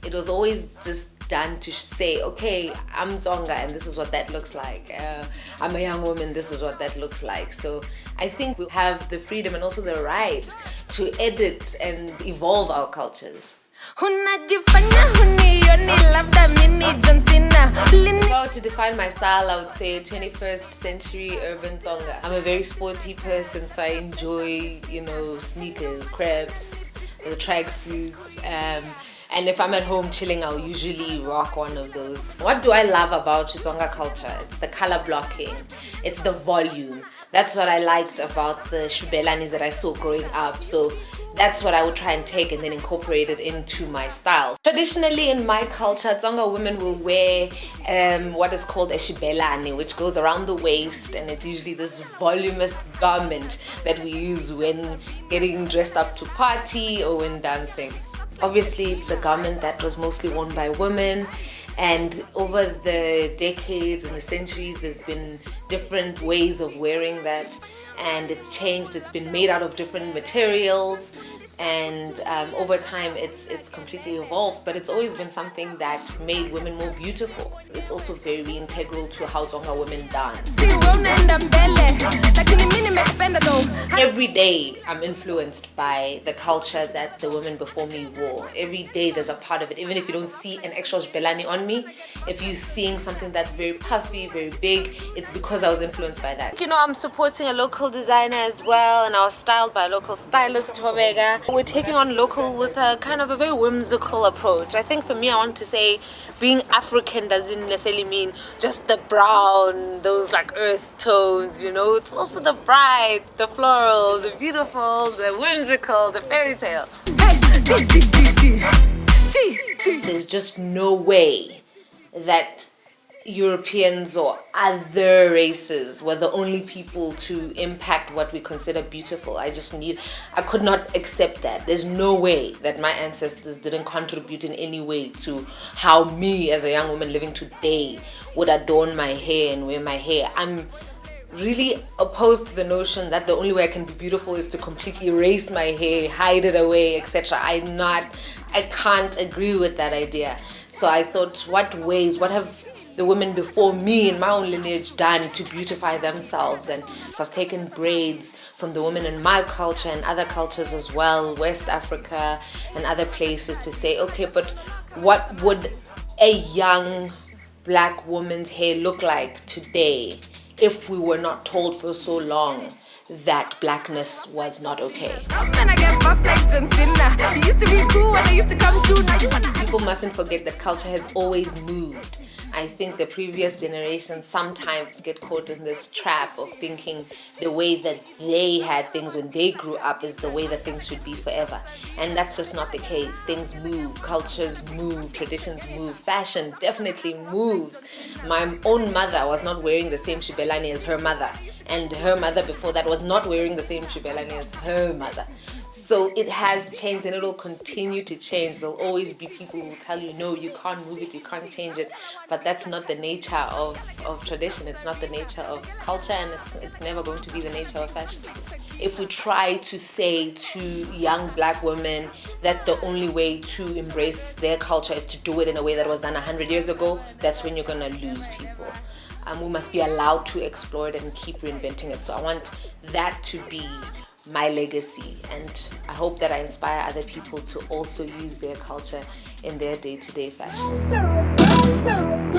It was always just done to say, okay, I'm Tsonga and this is what that looks like. I'm a young woman, this is what that looks like. So I think we have the freedom and also the right to edit and evolve our cultures. If I were to define my style, I would say 21st century urban Tsonga. I'm a very sporty person, so I enjoy, sneakers, crepes, the tracksuits. And if I'm at home chilling, I'll usually rock one of those. What do I love about Tsonga culture? It's the color blocking, it's the volume. That's what I liked about the shubelanis that I saw growing up. So that's what I would try and take and then incorporate it into my styles. Traditionally in my culture, Tsonga women will wear what is called a shibelani, which goes around the waist, and it's usually this voluminous garment that we use when getting dressed up to party or when dancing. Obviously, it's a garment that was mostly worn by women, and over the decades and the centuries, there's been different ways of wearing that, and it's changed. It's been made out of different materials, and over time it's completely evolved, but it's always been something that made women more beautiful. It's also very integral to how Tsonga women dance. Every day I'm influenced by the culture that the women before me wore. Every day there's a part of it. Even if you don't see an actual belani on me, if you're seeing something that's very puffy, very big, it's because I was influenced by that. I'm supporting a local designer as well, and I was styled by a local stylist, Hovega. We're taking on local with a kind of a very whimsical approach. I think for me, I want to say being African doesn't necessarily mean just the brown, those like earth tones, It's also the bright, the floral, the beautiful, the whimsical, the fairy tale. There's just no way that Europeans or other races were the only people to impact what we consider beautiful. I could not accept that. There's no way that my ancestors didn't contribute in any way to how me as a young woman living today would adorn my hair and wear my hair. I'm really opposed to the notion that the only way I can be beautiful is to completely erase my hair, hide it away, etc. I can't agree with that idea. So I thought, what have the women before me in my own lineage done to beautify themselves? And so I've taken braids from the women in my culture and other cultures as well, West Africa and other places, to say, okay, but what would a young black woman's hair look like today if we were not told for so long that blackness was not okay? People mustn't forget that culture has always moved. I think the previous generations sometimes get caught in this trap of thinking the way that they had things when they grew up is the way that things should be forever. And that's just not the case. Things move, cultures move, traditions move, fashion definitely moves. My own mother was not wearing the same shibelani as her mother, and her mother before that was not wearing the same shibelani as her mother. So it has changed, and it will continue to change. There'll always be people who will tell you, no, you can't move it, you can't change it. But that's not the nature of tradition. It's not the nature of culture, and it's never going to be the nature of fashion. If we try to say to young black women that the only way to embrace their culture is to do it in a way that was done 100 years ago, that's when you're going to lose people. We must be allowed to explore it and keep reinventing it. So I want that to be my legacy, and I hope that I inspire other people to also use their culture in their day-to-day fashion.